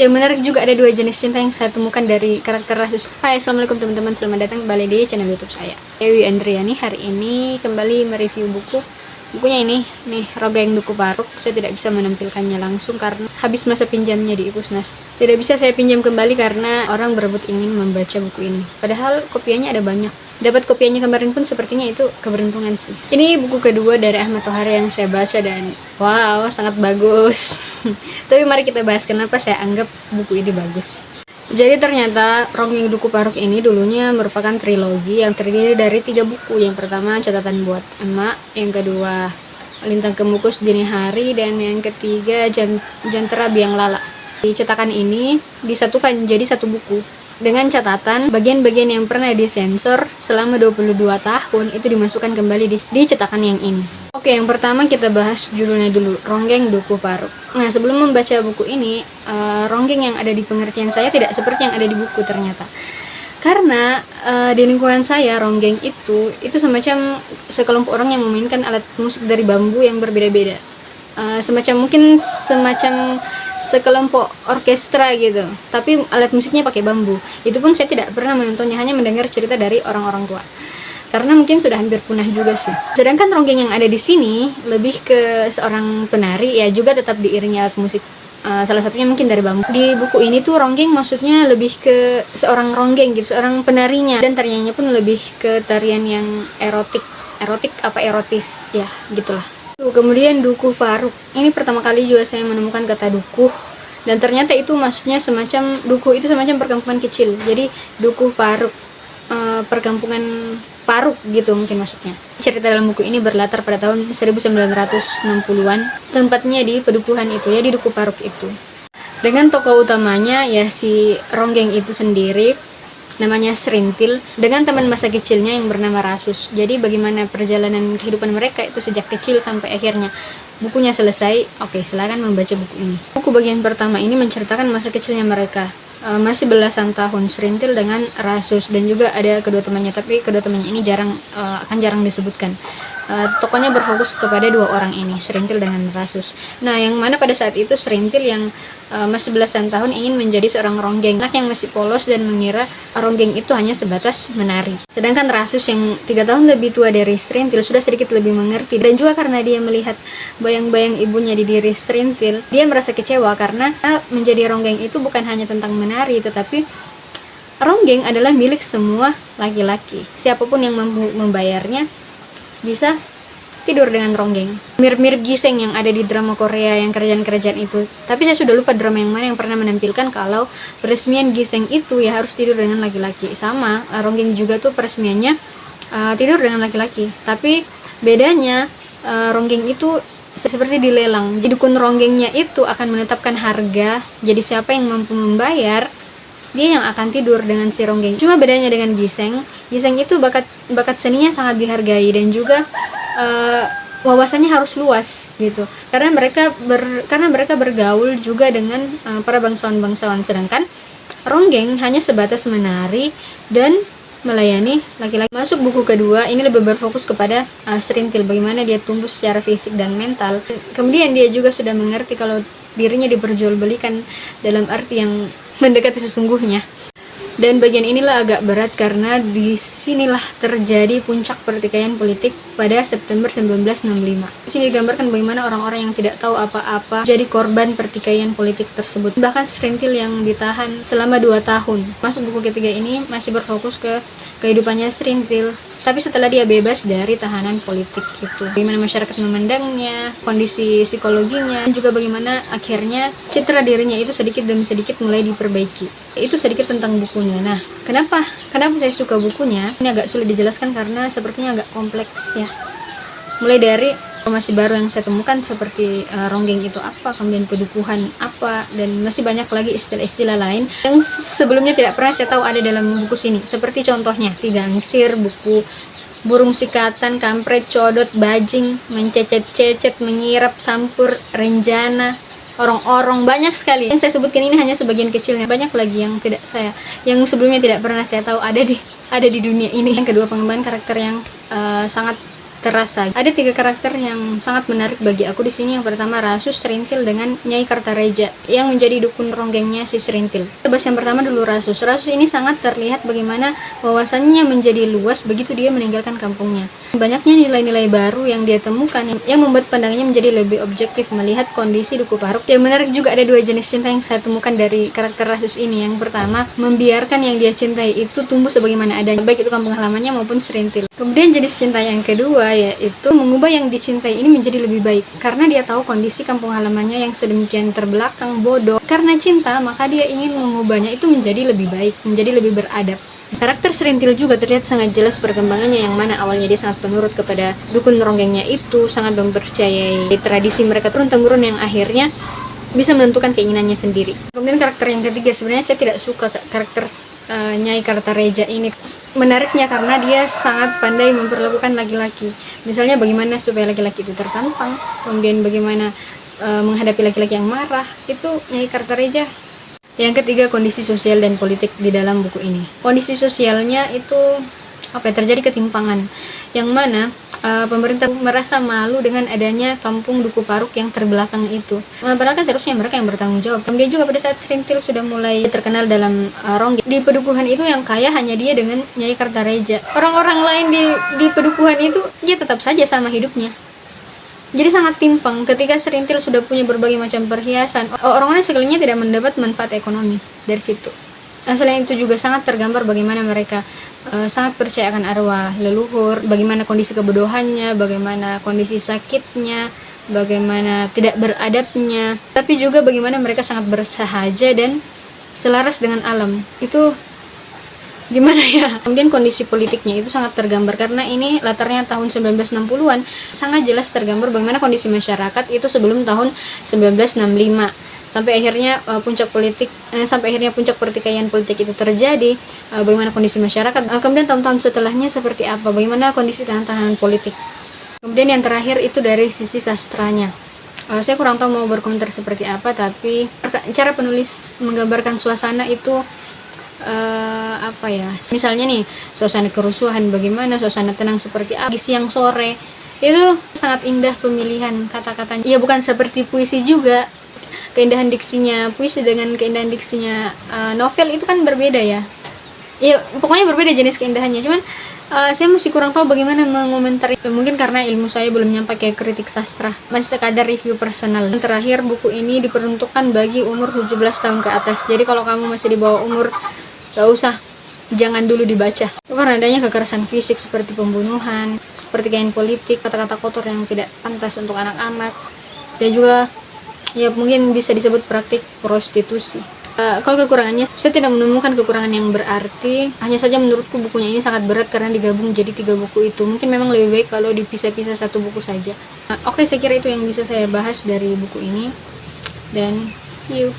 Yang menarik juga ada 2 jenis cinta yang saya temukan dari karakter Rasus. Hai, assalamualaikum teman-teman, selamat datang kembali di channel YouTube saya, Dewi Andriani. Hari ini kembali mereview bukunya ini nih, Rongeng Duku Paruk. Saya tidak bisa menampilkannya langsung karena habis masa pinjamnya di Ipusnas. Tidak bisa saya pinjam kembali karena orang berebut ingin membaca buku ini, padahal kopiannya ada banyak. Dapat kopiannya kemarin pun sepertinya itu keberuntungan sih. Ini buku kedua dari Ahmad Tohari yang saya baca dan wow, sangat bagus. Tapi mari kita bahas kenapa saya anggap buku ini bagus. Jadi ternyata Rongeng Duku Paruk ini dulunya merupakan trilogi yang terdiri dari 3 buku. Yang pertama Catatan Buat Emak, yang kedua Lintang Kemukus Dini Hari, dan yang ketiga Jantera Biang Lala. Di cetakan ini disatukan jadi satu buku dengan catatan bagian-bagian yang pernah disensor selama 22 tahun itu dimasukkan kembali di cetakan yang ini. Oke, yang pertama kita bahas judulnya dulu, Rongeng Duku Paruk. Nah, sebelum membaca buku ini, ronggeng yang ada di pengertian saya tidak seperti yang ada di buku ternyata. Karena di lingkungan saya, ronggeng itu semacam sekelompok orang yang memainkan alat musik dari bambu yang berbeda-beda. Semacam sekelompok orkestra gitu, tapi alat musiknya pakai bambu. Itu pun saya tidak pernah menontonnya, hanya mendengar cerita dari orang-orang tua. Karena mungkin sudah hampir punah juga sih. Sedangkan ronggeng yang ada di sini lebih ke seorang penari, ya juga tetap diiringi alat musik. Salah satunya mungkin dari bambu. Di buku ini tuh ronggeng maksudnya lebih ke seorang ronggeng gitu, seorang penarinya, dan tariannya pun lebih ke tarian yang erotis ya, gitulah. Kemudian Duku Paruk. Ini pertama kali juga saya menemukan kata dukuh, dan ternyata itu maksudnya semacam dukuh itu semacam perkampungan kecil. Jadi Duku Paruk, perkampungan Paruk gitu mungkin maksudnya. Cerita dalam buku ini berlatar pada tahun 1960-an, tempatnya di pedukuhan itu ya, di Duku Paruk itu. Dengan tokoh utamanya ya si ronggeng itu sendiri, namanya Serintil, dengan teman masa kecilnya yang bernama Rasus. Jadi bagaimana perjalanan kehidupan mereka itu sejak kecil sampai akhirnya bukunya selesai. Oke, silakan membaca buku ini. Buku bagian pertama ini menceritakan masa kecilnya mereka, masih belasan tahun, Serintil dengan Rasus, dan juga ada kedua temannya, tapi kedua temannya ini akan jarang disebutkan. Tokohnya berfokus kepada 2 orang ini, Serintil dengan Rasus. Nah, yang mana pada saat itu Serintil yang masih belasan tahun ingin menjadi seorang ronggeng, anak yang masih polos dan mengira ronggeng itu hanya sebatas menari. Sedangkan Rasus yang 3 tahun lebih tua dari Serintil sudah sedikit lebih mengerti, dan juga karena dia melihat bayang-bayang ibunya di diri Serintil, dia merasa kecewa karena menjadi ronggeng itu bukan hanya tentang menari, tetapi ronggeng adalah milik semua laki-laki. Siapapun yang mampu membayarnya bisa tidur dengan ronggeng. Mirip-mirip giseng yang ada di drama Korea yang kerajaan-kerajaan itu. Tapi saya sudah lupa drama yang mana yang pernah menampilkan kalau peresmian giseng itu ya harus tidur dengan laki-laki. Sama, ronggeng juga tuh peresmiannya tidur dengan laki-laki. Tapi bedanya ronggeng itu seperti dilelang. Jadi dukun ronggengnya itu akan menetapkan harga. Jadi siapa yang mampu membayar, dia yang akan tidur dengan si ronggeng. Cuma bedanya dengan giseng itu bakat seninya sangat dihargai, dan juga wawasannya harus luas gitu. Karena mereka bergaul juga dengan para bangsawan-bangsawan, sedangkan ronggeng hanya sebatas menari dan melayani laki-laki. Masuk buku kedua, ini lebih berfokus kepada Serintil, bagaimana dia tumbuh secara fisik dan mental. Kemudian dia juga sudah mengerti kalau dirinya diperjualbelikan dalam arti yang mendekati sesungguhnya. Dan bagian inilah agak berat karena disinilah terjadi puncak pertikaian politik pada September 1965. Di sini digambarkan bagaimana orang-orang yang tidak tahu apa-apa jadi korban pertikaian politik tersebut. Bahkan Serintil yang ditahan selama 2 tahun. Masuk buku ketiga ini masih berfokus ke kehidupannya Serintil, tapi setelah dia bebas dari tahanan politik itu, bagaimana masyarakat memandangnya, kondisi psikologinya, dan juga bagaimana akhirnya citra dirinya itu sedikit demi sedikit mulai diperbaiki. Itu sedikit tentang bukunya. Nah, kenapa saya suka bukunya? Ini agak sulit dijelaskan karena sepertinya agak kompleks ya. Mulai dari informasi baru yang saya temukan seperti ronggeng itu apa, kemudian pedukuhan apa, dan masih banyak lagi istilah-istilah lain yang sebelumnya tidak pernah saya tahu ada dalam buku sini. Seperti contohnya tigangsir, buku burung sikatan, kampret, codot, bajing, mencecet-cecet, mengirap, sampur, renjana, orong-orong, banyak sekali. Yang saya sebutkan ini hanya sebagian kecilnya. Banyak lagi yang sebelumnya tidak pernah saya tahu ada di dunia ini. Yang kedua, pengembangan karakter yang sangat terasa. Ada 3 karakter yang sangat menarik bagi aku di sini. Yang pertama Rasus, Serintil, dengan Nyai Kartareja yang menjadi dukun ronggengnya si Serintil. Kita bahas yang pertama dulu, Rasus. Rasus ini sangat terlihat bagaimana wawasannya menjadi luas begitu dia meninggalkan kampungnya. Banyaknya nilai-nilai baru yang dia temukan yang membuat pandangannya menjadi lebih objektif melihat kondisi Duku Paruk. Yang menarik juga ada 2 jenis cinta yang saya temukan dari karakter Rasus ini. Yang pertama, membiarkan yang dia cintai itu tumbuh sebagaimana adanya, baik itu kampung halamannya maupun Serintil. Kemudian jenis cinta yang kedua yaitu mengubah yang dicintai ini menjadi lebih baik karena dia tahu kondisi kampung halamannya yang sedemikian terbelakang, bodoh. Karena cinta, maka dia ingin mengubahnya itu menjadi lebih baik, menjadi lebih beradab. Karakter Serintil juga terlihat sangat jelas perkembangannya, yang mana awalnya dia sangat penurut kepada dukun ronggengnya itu, sangat mempercayai tradisi mereka turun-temurun yang akhirnya bisa menentukan keinginannya sendiri. Kemudian karakter yang ketiga, sebenarnya saya tidak suka karakter Nyai Kartareja ini. Menariknya karena dia sangat pandai memperlakukan laki-laki. Misalnya bagaimana supaya laki-laki itu tertantang, kemudian bagaimana menghadapi laki-laki yang marah, itu Nyai Kartareja. Yang ketiga, kondisi sosial dan politik di dalam buku ini. Kondisi sosialnya itu terjadi ketimpangan, yang mana pemerintah merasa malu dengan adanya kampung Duku Paruk yang terbelakang itu. Padahal kan seharusnya mereka yang bertanggung jawab. Kemudian juga pada saat Serintil sudah mulai terkenal dalam ronggeng, di pedukuhan itu yang kaya hanya dia dengan Nyai Kartareja. Orang-orang lain di pedukuhan itu dia tetap saja sama hidupnya. Jadi sangat timpang ketika Serintil sudah punya berbagai macam perhiasan. Orang-orang sekelilingnya tidak mendapat manfaat ekonomi dari situ. Selain itu juga sangat tergambar bagaimana mereka sangat percaya akan arwah leluhur, bagaimana kondisi kebodohannya, bagaimana kondisi sakitnya, bagaimana tidak beradabnya, tapi juga bagaimana mereka sangat bersahaja dan selaras dengan alam. Itu gimana ya? Kemudian kondisi politiknya itu sangat tergambar karena ini latarnya tahun 1960-an, sangat jelas tergambar bagaimana kondisi masyarakat itu sebelum tahun 1965 sampai akhirnya puncak pertikaian politik itu terjadi, bagaimana kondisi masyarakat, kemudian tahun-tahun setelahnya seperti apa, bagaimana kondisi tantangan politik. Kemudian yang terakhir itu dari sisi sastranya. Saya kurang tahu mau berkomentar seperti apa, tapi cara penulis menggambarkan suasana itu misalnya nih, suasana kerusuhan bagaimana, suasana tenang seperti apa, di siang sore, itu sangat indah pemilihan kata-katanya. Ya bukan seperti puisi juga, keindahan diksinya puisi dengan keindahan diksinya novel itu kan berbeda ya. Ya pokoknya berbeda jenis keindahannya, cuman saya masih kurang tahu bagaimana mengomentari. Mungkin karena ilmu saya belum nyampe kayak kritik sastra, masih sekadar review personal. Dan terakhir, buku ini diperuntukkan bagi umur 17 tahun ke atas. Jadi kalau kamu masih di bawah umur, gak usah, jangan dulu dibaca. Karena adanya kekerasan fisik seperti pembunuhan, pertikaian politik, kata-kata kotor yang tidak pantas untuk anak-anak, dan juga ya mungkin bisa disebut praktik prostitusi. Kalau kekurangannya, saya tidak menemukan kekurangan yang berarti. Hanya saja menurutku bukunya ini sangat berat karena digabung jadi 3 buku itu. Mungkin memang lebih baik kalau dipisah-pisah 1 buku saja. Oke, saya kira itu yang bisa saya bahas dari buku ini. Dan see you.